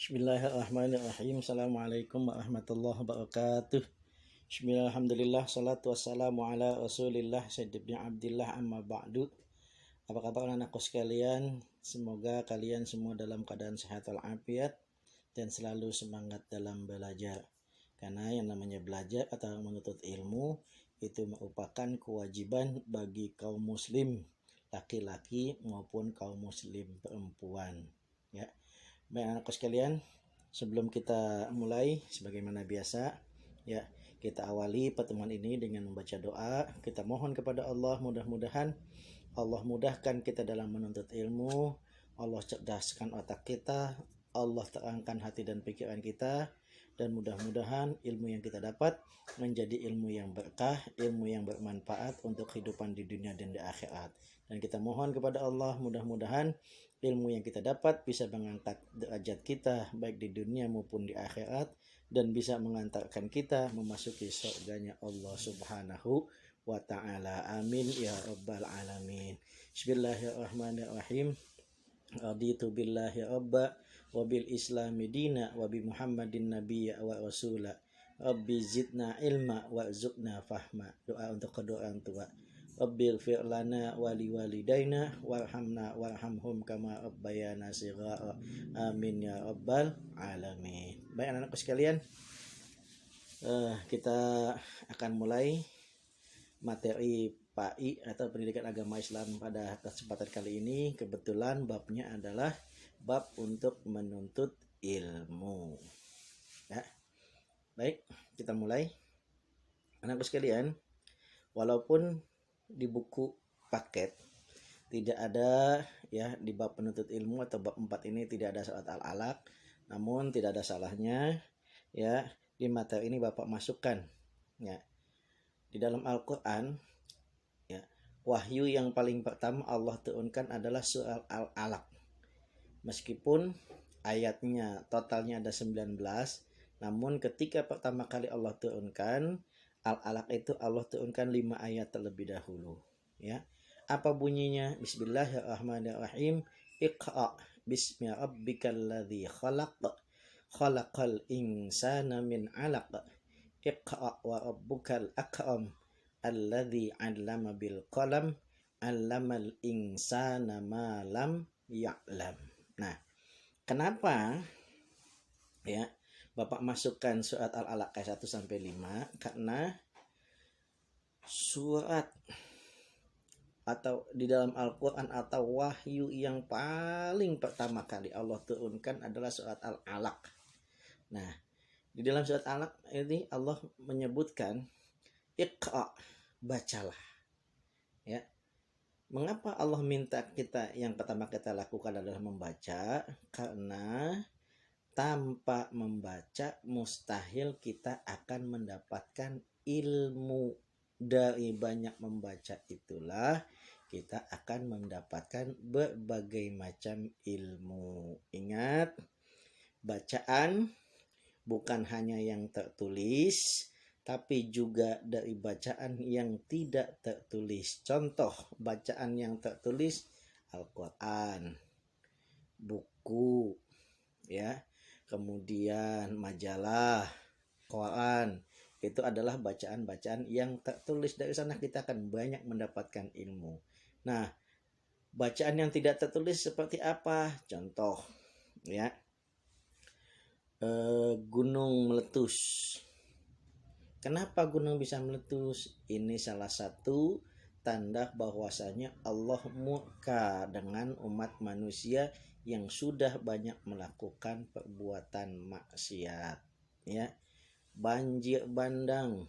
Bismillahirrahmanirrahim. Assalamualaikum warahmatullahi wabarakatuh. Bismillahirrahmanirrahim. Salatu wassalamu ala rasulillah sayyidina abdillah amma ba'du. Apa kabar anak-anakku sekalian? Semoga kalian semua dalam keadaan sehat walafiat dan selalu semangat dalam belajar. Karena yang namanya belajar atau menuntut ilmu itu merupakan kewajiban bagi kaum muslim laki-laki maupun kaum muslim perempuan. Ya. Baik anak-anakku sekalian, sebelum kita mulai sebagaimana biasa, ya, kita awali pertemuan ini dengan membaca doa. Kita mohon kepada Allah, mudah-mudahan Allah mudahkan kita dalam menuntut ilmu, Allah cerdaskan otak kita, Allah terangkan hati dan pikiran kita, dan mudah-mudahan ilmu yang kita dapat menjadi ilmu yang berkah, ilmu yang bermanfaat untuk kehidupan di dunia dan di akhirat. Dan kita mohon kepada Allah, mudah-mudahan ilmu yang kita dapat bisa mengangkat derajat kita baik di dunia maupun di akhirat, dan bisa mengantarkan kita memasuki surganya Allah Subhanahu wa ta'ala. Amin ya rabbal alamin. Bismillahirrahmanirrahim. Raditu billahi rabba wa bil islami dina wa bi muhammadin nabiyya wa rasula. Rabbi zidna ilma wa zukna fahma. Doa untuk kedua orang tua. Rabbil fi'lana wali walidaina warhamna warhamhum kama rabbayana shighara. Amin ya rabbal alamin. Baik anak-anakku sekalian, kita akan mulai materi PAI atau pendidikan agama Islam pada kesempatan kali ini. Kebetulan babnya adalah bab untuk menuntut ilmu. Ya. Baik, kita mulai. Anak-anakku sekalian, walaupun di buku paket tidak ada ya di bab penuntut ilmu atau bab 4 ini tidak ada surat Al-Alaq, namun tidak ada salahnya ya di materi ini Bapak masukkan ya di dalam Al-Qur'an ya, wahyu yang paling pertama Allah turunkan adalah surat Al-Alaq. Meskipun ayatnya totalnya ada 19, namun ketika pertama kali Allah turunkan Al-Alaq itu Allah turunkan 5 ayat terlebih dahulu ya. Apa bunyinya? Bismillahirrahmanirrahim. Iqra bismi rabbikal ladzi khalaq khalaqal insana min 'alaq. Iqra wa rabbukal akram alladzi 'allama bil qalam 'allamal insana ma lam ya'lam. Nah, kenapa ya Bapak masukkan surat Al-Alaq ayat 1 sampai 5? Karena surat atau di dalam Al-Qur'an atau wahyu yang paling pertama kali Allah turunkan adalah surat Al-Alaq. Nah, di dalam surat Al-Alaq ini Allah menyebutkan Iqra, bacalah. Ya. Mengapa Allah minta kita yang pertama kita lakukan adalah membaca? Karena tanpa membaca mustahil kita akan mendapatkan ilmu. Dari banyak membaca itulah kita akan mendapatkan berbagai macam ilmu. Ingat, bacaan bukan hanya yang tertulis, tapi juga dari bacaan yang tidak tertulis. Contoh bacaan yang tertulis Al-Quran, buku, ya, kemudian majalah, koran, itu adalah bacaan-bacaan yang tertulis. Dari sana kita akan banyak mendapatkan ilmu. Nah, bacaan yang tidak tertulis seperti apa? Contoh, ya, gunung meletus. Kenapa gunung bisa meletus? Ini salah satu tanda bahwasanya Allah murka dengan umat manusia yang sudah banyak melakukan perbuatan maksiat. Ya, banjir bandang.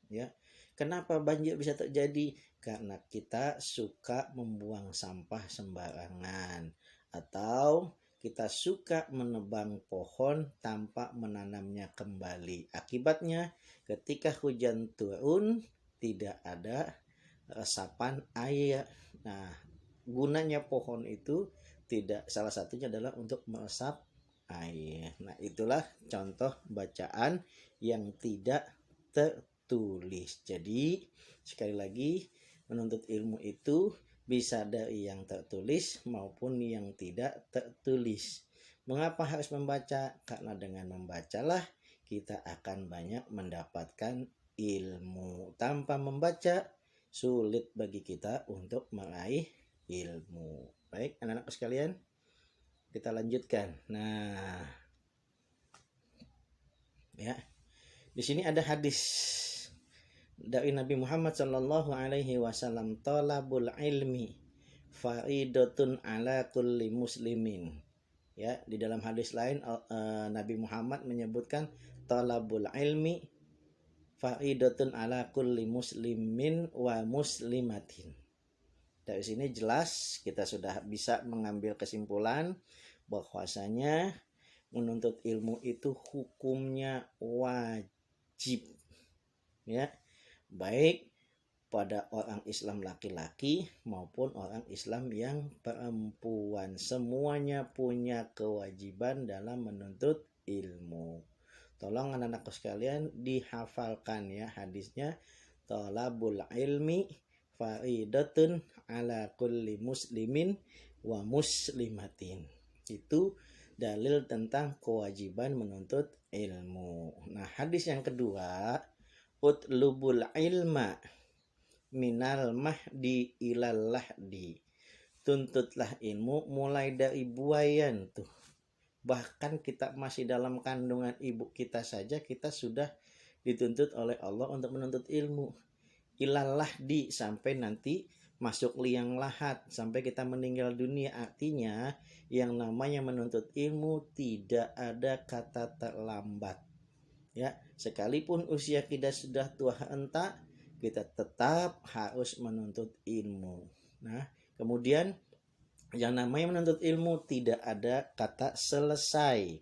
Ya, kenapa banjir bisa terjadi? Karena kita suka membuang sampah sembarangan, atau kita suka menebang pohon tanpa menanamnya kembali. Akibatnya ketika hujan turun tidak ada resapan air. Nah, gunanya pohon itu tidak, salah satunya adalah untuk meresap air. Nah, itulah contoh bacaan yang tidak tertulis. Jadi, sekali lagi, menuntut ilmu itu bisa dari yang tertulis maupun yang tidak tertulis. Mengapa harus membaca? Karena dengan membacalah kita akan banyak mendapatkan ilmu. Tanpa membaca sulit bagi kita untuk meraih ilmu. Baik, anak-anakku sekalian, kita lanjutkan. Nah, ya. Di sini ada hadis dari Nabi Muhammad sallallahu alaihi wasallam, talabul ilmi faridatun ala kulli muslimin. Ya, di dalam hadis lain Nabi Muhammad menyebutkan talabul ilmi faridatun ala kulli muslimin wa muslimatin. Dari sini jelas kita sudah bisa mengambil kesimpulan bahwasanya menuntut ilmu itu hukumnya wajib, ya, baik pada orang Islam laki-laki maupun orang Islam yang perempuan, semuanya punya kewajiban dalam menuntut ilmu. Tolong anak-anakku sekalian dihafalkan ya hadisnya, talabul ilmi faridatun ala kulli muslimin wa muslimatin. Itu dalil tentang kewajiban menuntut ilmu. Nah, hadis yang kedua, utlubul ilma minal mahdi ilal lahdi. Tuntutlah ilmu mulai dari buayan tuh. Bahkan kita masih dalam kandungan ibu kita saja kita sudah dituntut oleh Allah untuk menuntut ilmu. Ilal lahdi, sampai nanti masuk liang lahat, sampai kita meninggal dunia. Artinya yang namanya menuntut ilmu tidak ada kata terlambat. Ya, sekalipun usia kita sudah tua renta, kita tetap harus menuntut ilmu. Nah, kemudian yang namanya menuntut ilmu tidak ada kata selesai.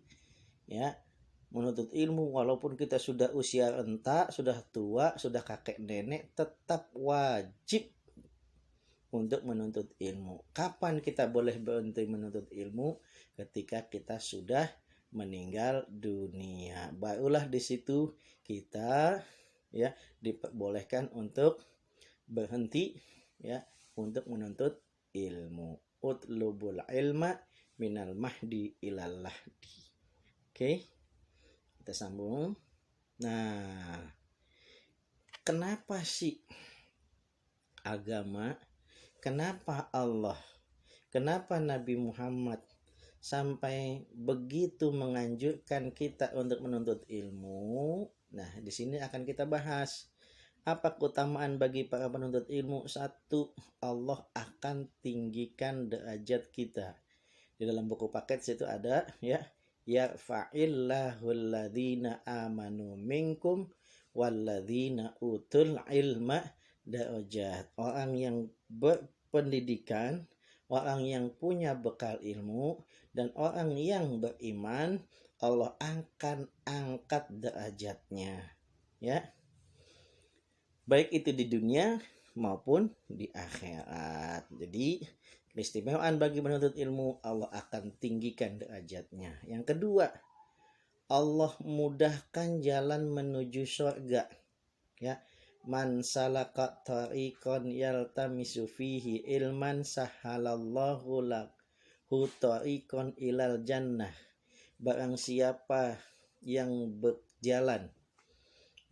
Ya, menuntut ilmu walaupun kita sudah usia renta, sudah tua, sudah kakek nenek, tetap wajib untuk menuntut ilmu. Kapan kita boleh berhenti menuntut ilmu? Ketika kita sudah meninggal dunia. Barulah di situ kita ya diperbolehkan untuk berhenti ya untuk menuntut ilmu. Utlubul ilma minal mahdi ilal lahdi. Oke. Kita sambung. Nah, kenapa sih agama, kenapa Allah, kenapa Nabi Muhammad sampai begitu menganjurkan kita untuk menuntut ilmu? Nah, di sini akan kita bahas apa keutamaan bagi para penuntut ilmu. Satu, Allah akan tinggikan derajat kita. Di dalam buku paket situ ada ya, yarfa'illahul ladzina amanu minkum walladzina utul ilma darajat. Orang yang berpendidikan, orang yang punya bekal ilmu, dan orang yang beriman, Allah akan angkat derajatnya. Ya, baik itu di dunia maupun di akhirat. Jadi keistimewaan bagi menuntut ilmu, Allah akan tinggikan derajatnya. Yang kedua, Allah mudahkan jalan menuju surga. Ya, man salaka tariqan yaltamisu fihi ilman sahalallahu lahu tariqan ilal jannah. Barang siapa yang berjalan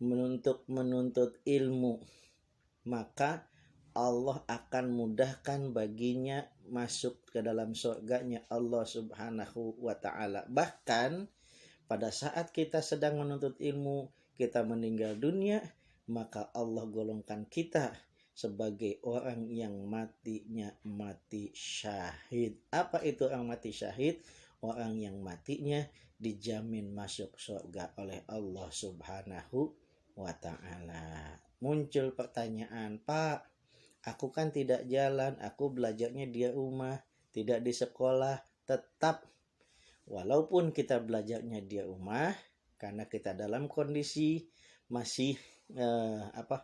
menuntut ilmu, maka Allah akan mudahkan baginya masuk ke dalam surganya Allah Subhanahu wa ta'ala. Bahkan pada saat kita sedang menuntut ilmu, kita meninggal dunia, maka Allah golongkan kita sebagai orang yang matinya mati syahid. Apa itu orang mati syahid? Orang yang matinya dijamin masuk surga oleh Allah Subhanahu wa ta'ala. Muncul pertanyaan, Pak, aku kan tidak jalan, aku belajarnya di rumah, tidak di sekolah. Tetap, walaupun kita belajarnya di rumah, karena kita dalam kondisi masih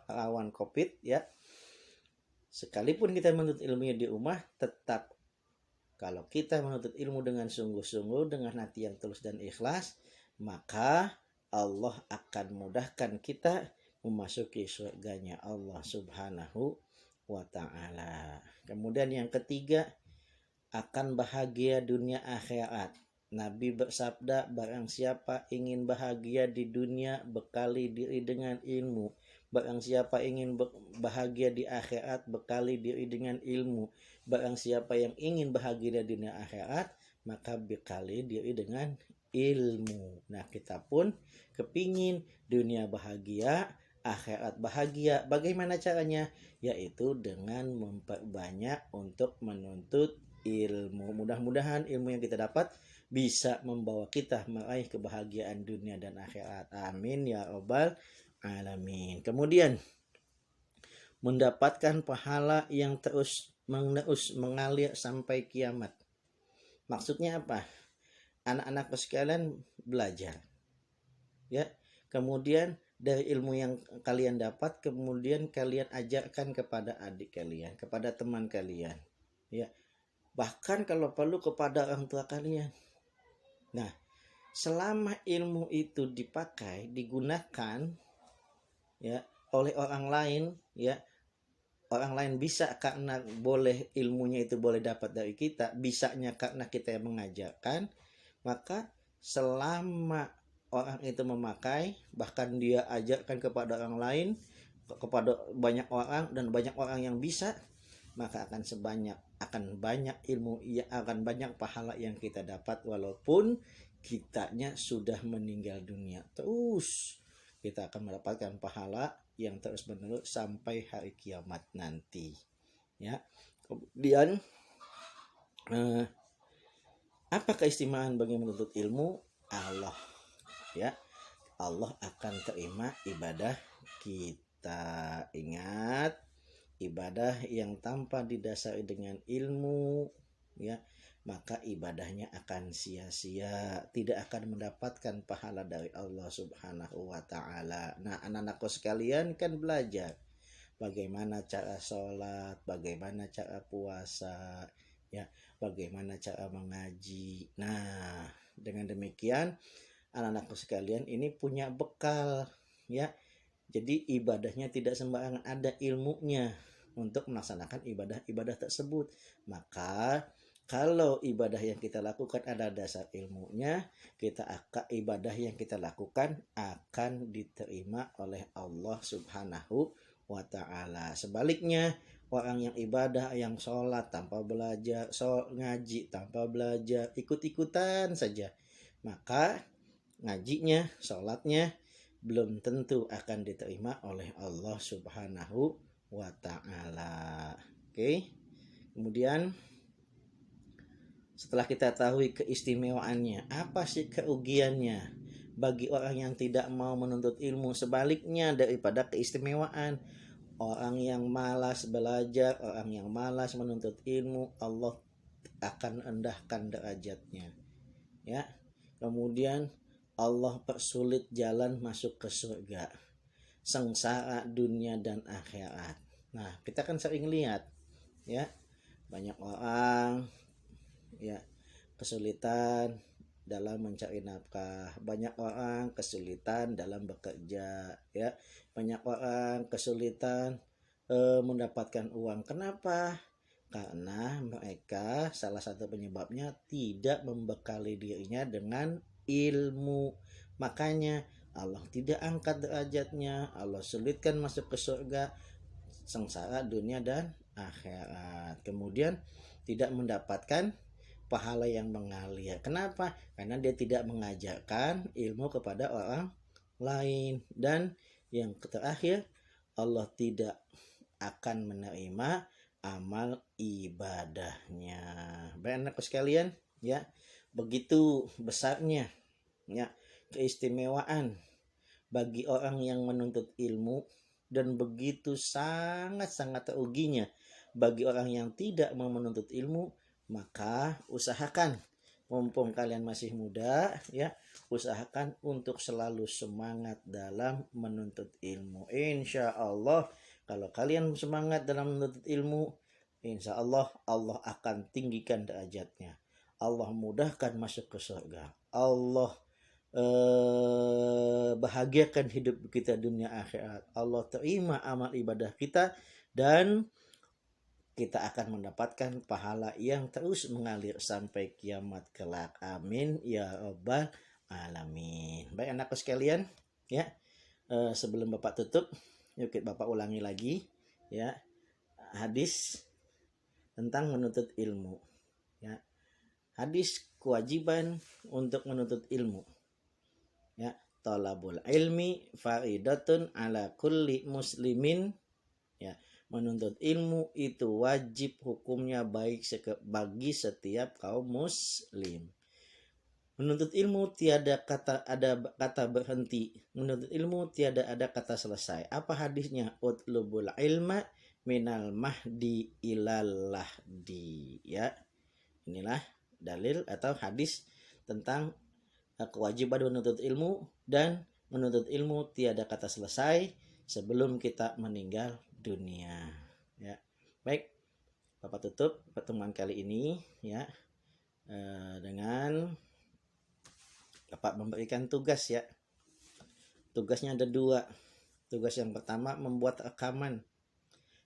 rawan COVID ya, sekalipun kita menuntut ilmunya di rumah, tetap kalau kita menuntut ilmu dengan sungguh-sungguh, dengan hati yang tulus dan ikhlas, maka Allah akan mudahkan kita memasuki surganya Allah Subhanahu wa ta'ala. Kemudian yang ketiga, akan bahagia dunia akhirat. Nabi bersabda, barang siapa ingin bahagia di dunia, bekali diri dengan ilmu. Barang siapa ingin bahagia di akhirat, bekali diri dengan ilmu. Barang siapa yang ingin bahagia di dunia akhirat, maka bekali diri dengan ilmu. Nah, kita pun kepingin dunia bahagia, akhirat bahagia. Bagaimana caranya? Yaitu dengan memperbanyak untuk menuntut ilmu. Mudah-mudahan ilmu yang kita dapat bisa membawa kita meraih kebahagiaan dunia dan akhirat. Amin ya rabbal alamin. Kemudian mendapatkan pahala yang terus menerus mengalir sampai kiamat. Maksudnya apa? Anak-anak sekalian belajar. Ya. Kemudian dari ilmu yang kalian dapat, kemudian kalian ajarkan kepada adik kalian, kepada teman kalian. Ya. Bahkan kalau perlu kepada orang tua kalian. Nah, selama ilmu itu dipakai, digunakan ya oleh orang lain, ya orang lain bisa karena boleh ilmunya itu boleh dapat dari kita, bisanya karena kita yang mengajarkan, maka selama orang itu memakai, bahkan dia ajarkan kepada orang lain, kepada banyak orang dan banyak orang yang bisa, maka akan banyak ilmu, akan banyak pahala yang kita dapat walaupun kitanya sudah meninggal dunia. Terus kita akan mendapatkan pahala yang terus menerus sampai hari kiamat nanti. Ya. Kemudian apa keistimewaan bagi menuntut ilmu? Allah. Ya. Allah akan terima ibadah kita. Ingat, ibadah yang tanpa didasari dengan ilmu, ya, maka ibadahnya akan sia-sia, tidak akan mendapatkan pahala dari Allah Subhanahu wa taala. Nah, anak-anakku sekalian kan belajar bagaimana cara sholat, bagaimana cara puasa, ya, bagaimana cara mengaji. Nah, dengan demikian anak-anakku sekalian ini punya bekal, ya. Jadi ibadahnya tidak sembarangan, ada ilmunya untuk melaksanakan ibadah-ibadah tersebut. Maka kalau ibadah yang kita lakukan ada dasar ilmunya, ibadah yang kita lakukan akan diterima oleh Allah Subhanahu wa taala. Sebaliknya, orang yang ibadah, yang sholat tanpa belajar, ngaji tanpa belajar, ikut-ikutan saja, maka ngajinya, sholatnya belum tentu akan diterima oleh Allah Subhanahu wa taala. Oke. Kemudian setelah kita tahu keistimewaannya, apa sih kerugiannya bagi orang yang tidak mau menuntut ilmu? Sebaliknya daripada keistimewaan, orang yang malas belajar, orang yang malas menuntut ilmu, Allah akan rendahkan derajatnya. Ya. Kemudian Allah persulit jalan masuk ke surga, sengsara dunia dan akhirat. Nah, kita kan sering lihat, ya, banyak orang, ya, kesulitan dalam mencari nafkah, banyak orang kesulitan dalam bekerja, ya, banyak orang kesulitan mendapatkan uang. Kenapa? Karena mereka salah satu penyebabnya tidak membekali dirinya dengan ilmu. Makanya Allah tidak angkat derajatnya, Allah sulitkan masuk ke surga, sengsara dunia dan akhirat. Kemudian tidak mendapatkan pahala yang mengalir. Kenapa? Karena dia tidak mengajarkan ilmu kepada orang lain. Dan yang terakhir, Allah tidak akan menerima amal ibadahnya. Baik anak sekalian, ya, begitu besarnya, ya, keistimewaan bagi orang yang menuntut ilmu dan begitu sangat-sangat teruginya bagi orang yang tidak mau menuntut ilmu. Maka usahakan, mumpung kalian masih muda, ya, usahakan untuk selalu semangat dalam menuntut ilmu. Insya Allah kalau kalian semangat dalam menuntut ilmu, insya Allah Allah akan tinggikan derajatnya, Allah mudahkan masuk ke surga, Allah bahagiakan hidup kita dunia akhirat, Allah terima amal ibadah kita, dan kita akan mendapatkan pahala yang terus mengalir sampai kiamat kelak. Amin ya rabbal alamin. Baik anakku sekalian, ya. Sebelum Bapak tutup, yuk Bapak ulangi lagi, ya, hadis tentang menuntut ilmu, ya. Hadis kewajiban untuk menuntut ilmu, ya. Talabul ilmi faridatun ala kulli muslimin, ya. Menuntut ilmu itu wajib hukumnya baik bagi setiap kaum muslim. Menuntut ilmu tiada kata berhenti. Menuntut ilmu tiada ada kata selesai. Apa hadisnya? Utlubul ilma minal mahdi ilal lahdi. Ya. Inilah dalil atau hadis tentang kewajiban menuntut ilmu, dan menuntut ilmu tiada kata selesai sebelum kita meninggal dunia. Ya. Baik. Bapak tutup pertemuan kali ini, ya, dengan Bapak memberikan tugas, ya. Tugasnya ada 2. Tugas yang pertama membuat rekaman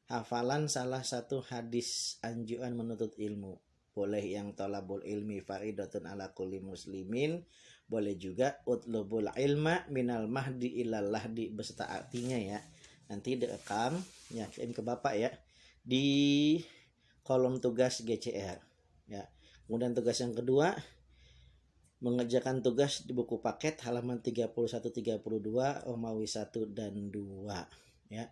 hafalan salah satu hadis anjuran menuntut ilmu. Boleh yang talabul ilmi faridatun ala kulli muslimin, boleh juga utlubul ilma minal mahdi ilal lahdi beserta artinya, ya. Nanti direkam, ya, kirim ke Bapak, ya, di kolom tugas GCR, ya. Kemudian tugas yang kedua, mengerjakan tugas di buku paket halaman 31-32 Romawi 1 dan 2, ya.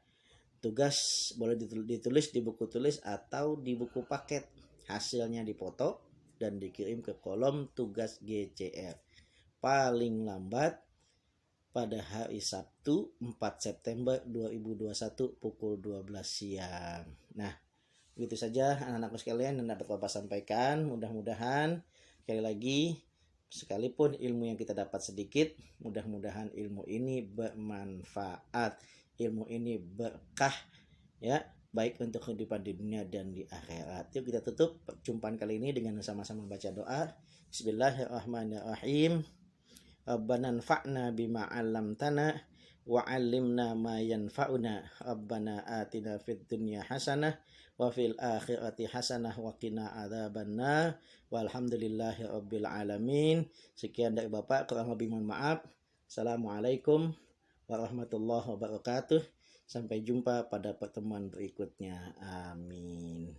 Tugas boleh ditulis di buku tulis atau di buku paket. Hasilnya dipoto dan dikirim ke kolom tugas GCR paling lambat pada hari Sabtu 4 September 2021 pukul 12 siang. Nah, begitu saja anak-anakku sekalian yang dapat Bapak sampaikan. Mudah-mudahan sekali lagi, sekalipun ilmu yang kita dapat sedikit, mudah-mudahan ilmu ini bermanfaat, ilmu ini berkah, ya, baik untuk kehidupan di dunia dan di akhirat. Yuk kita tutup perjumpaan kali ini dengan sama-sama baca doa. Bismillahirrahmanirrahim. Rabbana anfa'na bima 'allamtana wa 'allimna ma yanfa'una. Rabbana atina fid dunya hasanah wa fil akhirati hasanah wa qina adzabannar. Walhamdulillahi rabbil alamin. Sekian dari Bapak, kurang lebih mohon maaf. Assalamualaikum warahmatullahi wabarakatuh. Sampai jumpa pada pertemuan berikutnya. Amin.